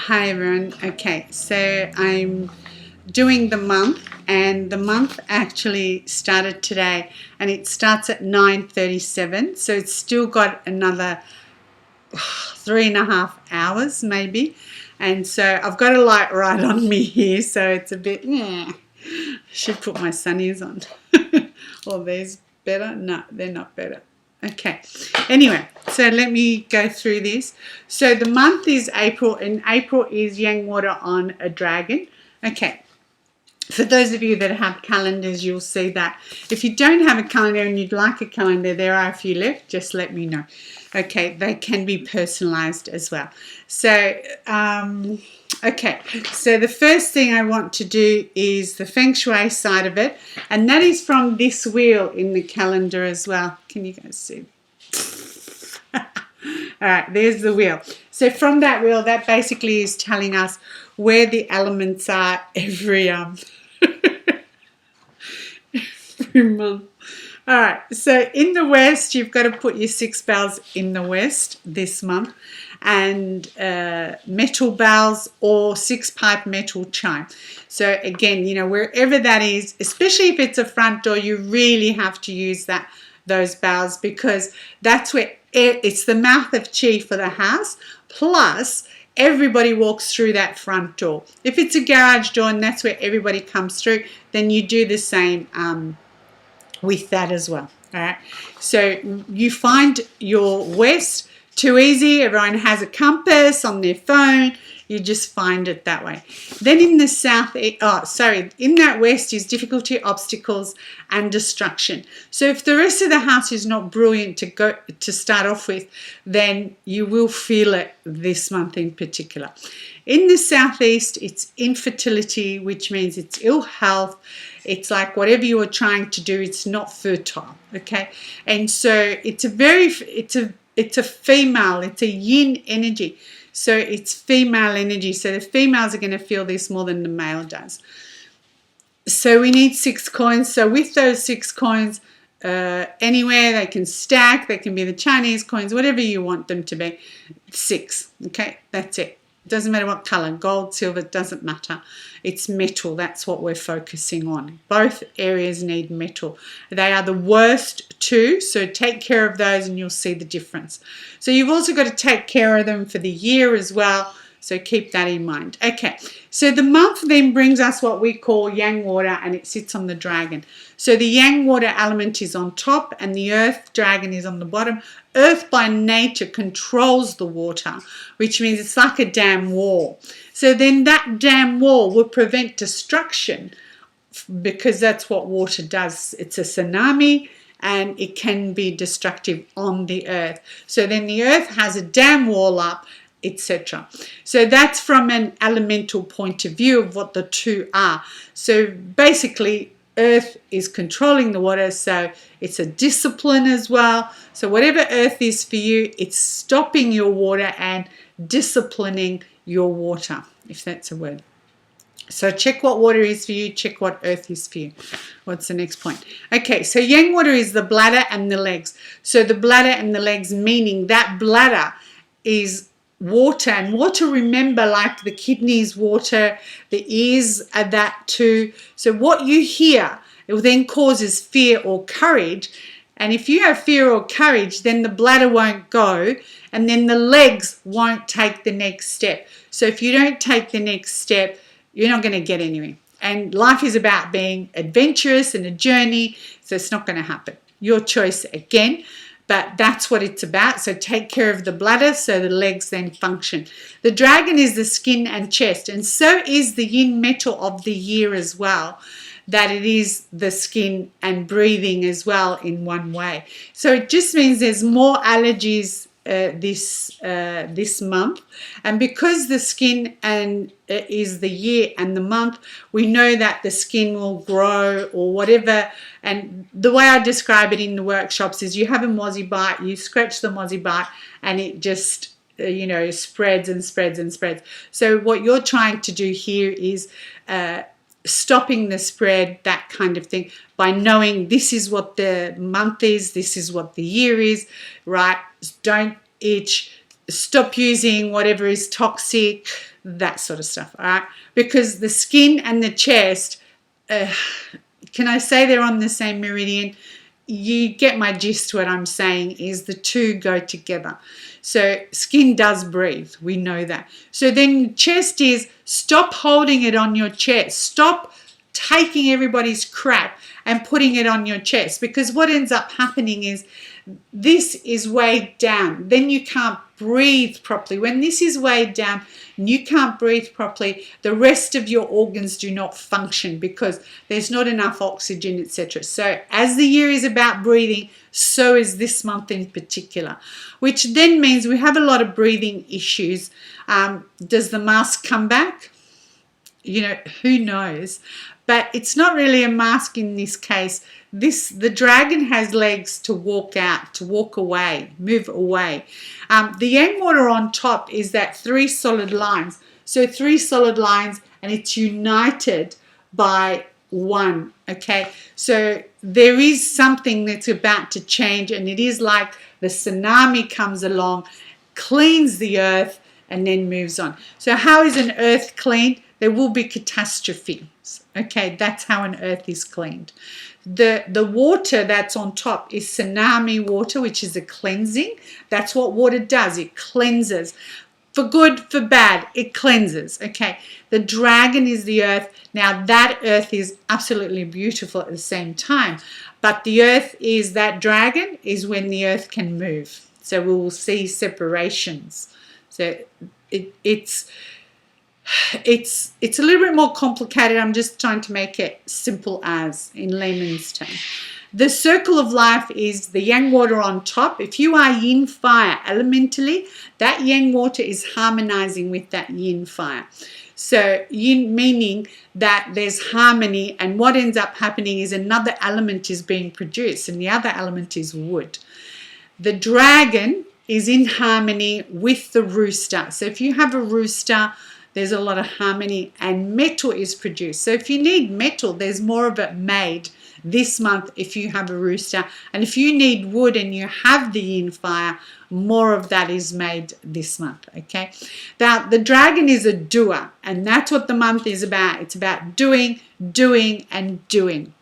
Hi everyone. Okay, so I'm doing the month, and the month actually started today, and it starts at 9:37, so it's still got another 3.5 hours maybe, and so I've got a light right on me here, so it's a bit I should put my sunnies on. Or these better? No, they're not better. Okay, anyway, so let me go through this. So the month is April, and April is Yang water on a dragon. Okay, for those of you that have calendars, you'll see that. If you don't have a calendar and you'd like a calendar, there are a few left, just let me know. Okay, they can be personalized as well. So, okay, so the first thing I want to do is the Feng Shui side of it, and that is from this wheel in the calendar as well. Can you guys see? All right, there's the wheel. So from that wheel, that basically is telling us where the elements are every month. All right, so in the West, you've got to put your 6 bells in the West this month, and metal bells or 6-pipe metal chime. So again, you know, wherever that is, especially if it's a front door, you really have to use those bells, because that's where it's the mouth of chi for the house, plus everybody walks through that front door. If it's a garage door and that's where everybody comes through, then you do the same with that as well. All right, so you find your west too easy. Everyone has a compass on their phone. You just find it that way. Then in the south, in that west is difficulty, obstacles, and destruction. So if the rest of the house is not brilliant to start off with, then you will feel it this month in particular. In the southeast, it's infertility, which means it's ill health. It's like whatever you are trying to do, it's not fertile. Okay, and so it's a female, it's a yin energy. So it's female energy. So the females are going to feel this more than the male does. So we need 6 coins. So with those 6 coins, anywhere they can stack, they can be the Chinese coins, whatever you want them to be. 6. Okay, that's it. Doesn't matter what color, gold, silver, doesn't matter. It's metal. That's what we're focusing on. Both areas need metal. They are the worst too, so take care of those and you'll see the difference. So you've also got to take care of them for the year as well, so keep that in mind. Okay, so the month then brings us what we call Yang water, and it sits on the dragon. So the Yang water element is on top and the earth dragon is on the bottom. Earth by nature controls the water, which means it's like a dam wall. So then that dam wall will prevent destruction, because that's what water does. It's a tsunami and it can be destructive on the earth. So then the earth has a dam wall up, etc. So that's from an elemental point of view of what the two are. So basically, earth is controlling the water, so it's a discipline as well. So whatever earth is for you, it's stopping your water and disciplining your water, if that's a word. So check what water is for you, check what earth is for you. What's the next point? Okay, so Yang water is the bladder and the legs. So the bladder and the legs, meaning that bladder is water, and water, remember, like the kidneys water, the ears are that too. So what you hear, it then causes fear or courage, and if you have fear or courage, then the bladder won't go, and then the legs won't take the next step. So if you don't take the next step, you're not going to get anywhere, and life is about being adventurous and a journey, so it's not going to happen. Your choice again. But that's what it's about. So take care of the bladder so the legs then function. The dragon is the skin and chest, and so is the yin metal of the year as well, that it is the skin and breathing as well in one way. So it just means there's more allergies this month, and because the skin and is the year and the month, we know that the skin will grow or whatever. And the way I describe it in the workshops is you have a mozzie bite, you scratch the mozzie bite, and it just spreads and spreads and spreads. So what you're trying to do here is stopping the spread, that kind of thing, by knowing this is what the month is, this is what the year is, right? Don't itch, stop using whatever is toxic, that sort of stuff, all right? Because the skin and the chest, can I say they're on the same meridian? You get my gist. What I'm saying is the two go together. So skin does breathe. We know that. So then chest is stop holding it on your chest. Stop taking everybody's crap and putting it on your chest, because what ends up happening is this is weighed down. Then you can't breathe properly. When this is weighed down and you can't breathe properly, the rest of your organs do not function because there's not enough oxygen, etc. So as the year is about breathing, so is this month in particular, which then means we have a lot of breathing issues. Does the mask come back? You know, who knows? But it's not really a mask in this case. The dragon has legs to walk out, to walk away, move away. The yang water on top is that 3 solid lines. So 3 solid lines, and it's united by 1. Okay, so there is something that's about to change, and it is like the tsunami comes along, cleans the earth, and then moves on. So how is an earth cleaned? There will be catastrophes. Okay, that's how an earth is cleaned. The water that's on top is tsunami water, which is a cleansing. That's what water does. It cleanses. For good, for bad, it cleanses. Okay, the dragon is the earth. Now that earth is absolutely beautiful at the same time. But the earth is that dragon is when the earth can move. So we will see separations. So it's a little bit more complicated. I'm just trying to make it simple as in layman's terms. The circle of life is the yang water on top. If you are yin fire elementally, that yang water is harmonizing with that yin fire. So yin meaning that there's harmony, and what ends up happening is another element is being produced, and the other element is wood. The dragon is in harmony with the rooster. So if you have a rooster, there's a lot of harmony, and metal is produced. So if you need metal, there's more of it made this month if you have a rooster. And if you need wood and you have the yin fire, more of that is made this month, okay? Now, the dragon is a doer, and that's what the month is about. It's about doing, doing, and doing.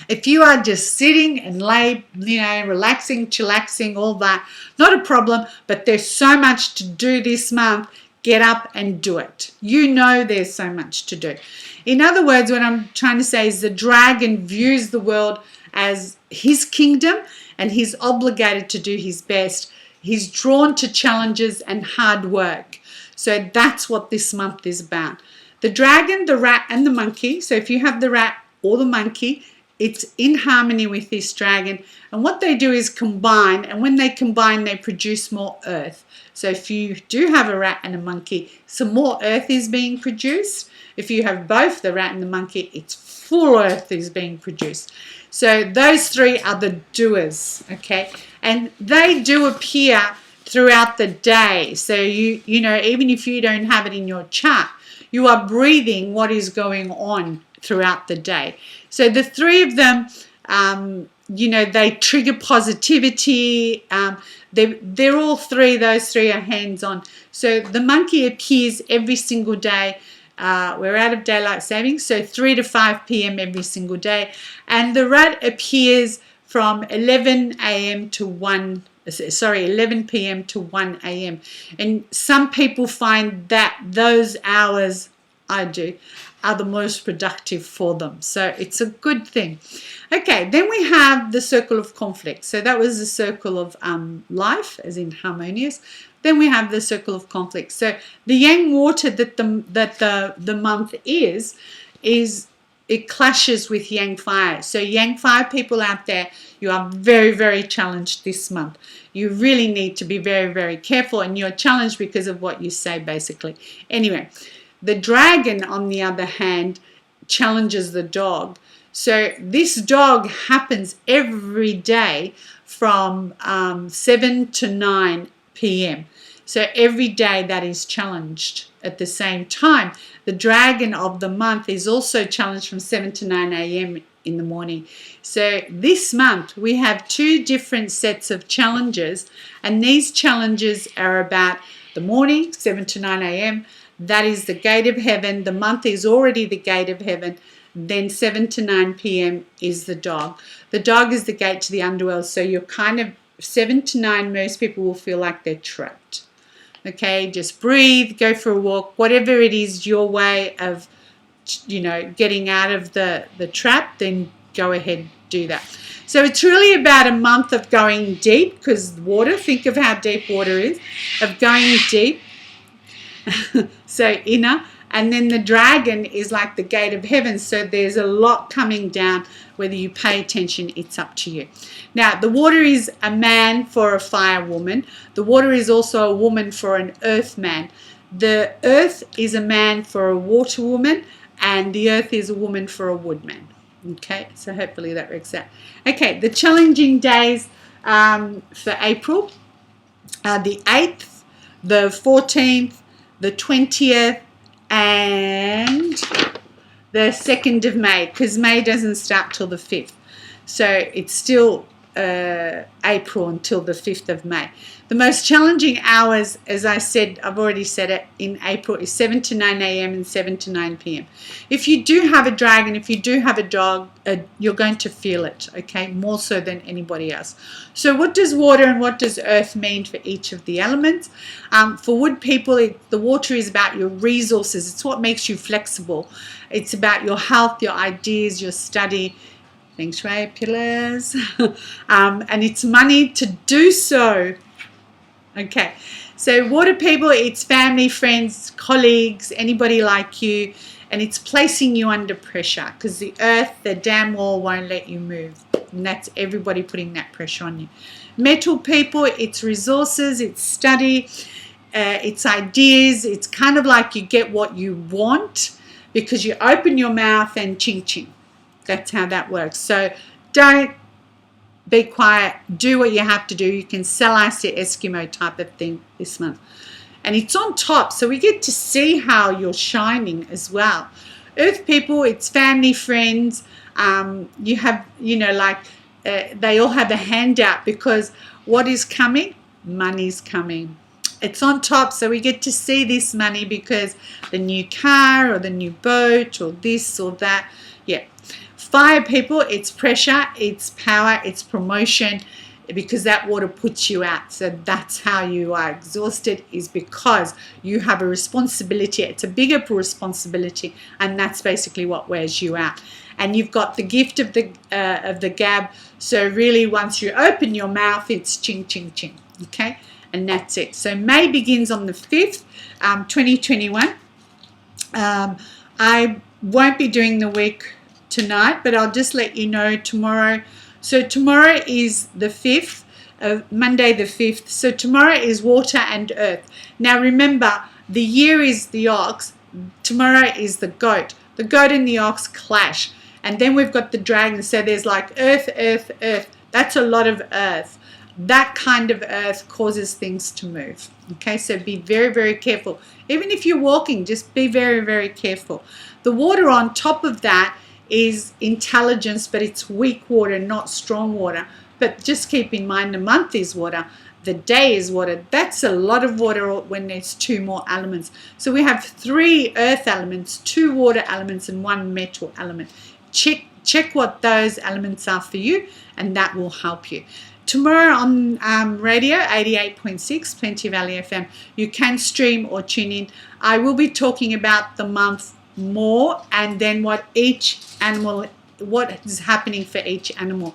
If you are just sitting and relaxing, chillaxing, all that, not a problem, but there's so much to do this month. Get up and do it. You know there's so much to do. In other words, what I'm trying to say is the dragon views the world as his kingdom, and he's obligated to do his best. He's drawn to challenges and hard work. So that's what this month is about. The dragon, the rat, and the monkey. So if you have the rat or the monkey, it's in harmony with this dragon. And what they do is combine. And when they combine, they produce more earth. So if you do have a rat and a monkey, some more earth is being produced. If you have both the rat and the monkey, it's full earth is being produced. So those 3 are the doers, okay? And they do appear throughout the day. So you know, even if you don't have it in your chart, you are breathing what is going on throughout the day. So the 3 of them, they trigger positivity. They're all 3, those 3 are hands-on. So the monkey appears every single day. We're out of daylight savings, so 3 to 5 p.m. every single day. And the rat appears from 11 a.m. to 11 p.m. to 1 a.m. And some people find that those hours, I do, are the most productive for them. So it's a good thing. Okay, then we have the circle of conflict. So that was the circle of life, as in harmonious. Then we have the circle of conflict. So the yang water that the month is it clashes with yang fire. So yang fire people out there, you are very, very challenged this month. You really need to be very, very careful, and you're challenged because of what you say, basically. Anyway, the dragon, on the other hand, challenges the dog. So this dog happens every day from 7 to 9 p.m. So every day that is challenged. At the same time, the dragon of the month is also challenged from 7 to 9 a.m. in the morning. So this month we have 2 different sets of challenges, and these challenges are about the morning, 7 to 9 a.m., That is the gate of heaven. The month is already the gate of heaven. Then 7 to 9 p.m. is the dog. The dog is the gate to the underworld. So you're kind of 7 to 9, most people will feel like they're trapped. Okay, just breathe, go for a walk, whatever it is your way of, getting out of the trap, then go ahead, do that. So it's really about a month of going deep, because water, think of how deep water is, of going deep. So inner. And then the dragon is like the gate of heaven. So there's a lot coming down. Whether you pay attention, it's up to you. Now, the water is a man for a fire woman. The water is also a woman for an earth man. The earth is a man for a water woman. And the earth is a woman for a wood man. Okay, so hopefully that works out. Okay, the challenging days for April are the 8th, the 14th, the 20th, and the 2nd of May, because May doesn't start till the 5th. So it's still April until the 5th of May. The most challenging hours, as I said, I've already said it, in April is 7 to 9 a.m. and 7 to 9 p.m. If you do have a dragon, if you do have a dog, you're going to feel it, okay, more so than anybody else. So what does water and what does earth mean for each of the elements? For wood people, the water is about your resources. It's what makes you flexible. It's about your health, your ideas, your study, Feng Shui pillars, and it's money to do so. Okay, so water people, it's family, friends, colleagues, anybody like you, and it's placing you under pressure, because the earth, the dam wall won't let you move, and that's everybody putting that pressure on you. Metal people, it's resources, it's study, it's ideas. It's kind of like you get what you want because you open your mouth and ching ching. That's how that works. So don't be quiet. Do what you have to do. You can sell us your Eskimo type of thing this month. And it's on top, so we get to see how you're shining as well. Earth people, it's family, friends. You have, they all have a handout, because what is coming? Money's coming. It's on top, so we get to see this money because the new car or the new boat or this or that. Yeah. Fire people, it's pressure, it's power, it's promotion, because that water puts you out. So that's how you are exhausted, is because you have a responsibility. It's a bigger responsibility, and that's basically what wears you out. And you've got the gift of the gab. So really, once you open your mouth, it's ching ching ching. Okay, and that's it. So May begins on the 5th, 2021. I won't be doing the week tonight, but I'll just let you know tomorrow. So tomorrow is the 5th, Monday the 5th. So tomorrow is water and earth. Now remember, the year is the ox, tomorrow is the goat. The goat and the ox clash. And then we've got the dragon. So there's like earth, earth, earth. That's a lot of earth. That kind of earth causes things to move. Okay, so be very, very careful. Even if you're walking, just be very, very careful. The water on top of that is intelligence, but it's weak water, not strong water. But just keep in mind, the month is water, the day is water. That's a lot of water when there's 2 more elements. So we have 3 earth elements, 2 water elements, and 1 metal element. Check what those elements are for you, and that will help you. Tomorrow on radio 88.6 Plenty Valley FM, you can stream or tune in. I will be talking about the month more, and then what is happening for each animal.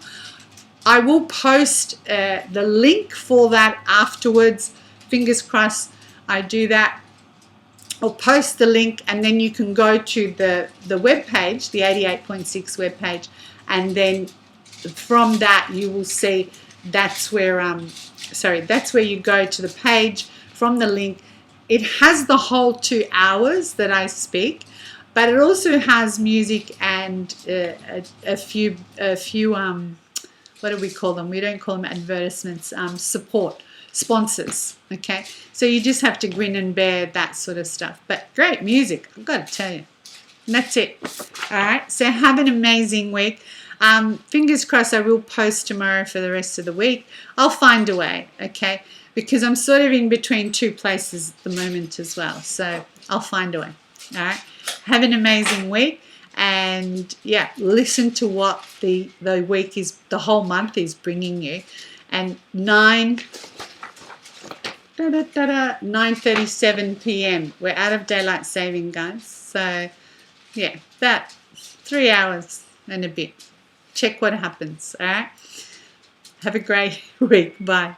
I will post the link for that afterwards. Fingers crossed I do that. I'll post the link, and then you can go to the web page, the 88.6 web page, and then from that you will see that's where you go to the page from the link. It has the whole 2 hours that I speak, but it also has music and a few what do we call them? We don't call them advertisements. Support sponsors. Okay, so you just have to grin and bear that sort of stuff. But great music, I've got to tell you. And that's it. All right. So have an amazing week. Fingers crossed I will post tomorrow for the rest of the week. I'll find a way, okay? Because I'm sort of in between 2 places at the moment as well. So I'll find a way. All right. Have an amazing week. And yeah, listen to what the week is, the whole month is bringing you. And 9:37 p.m. We're out of daylight saving, guys. So yeah, that 3 hours and a bit. Check what happens. All right. Have a great week. Bye.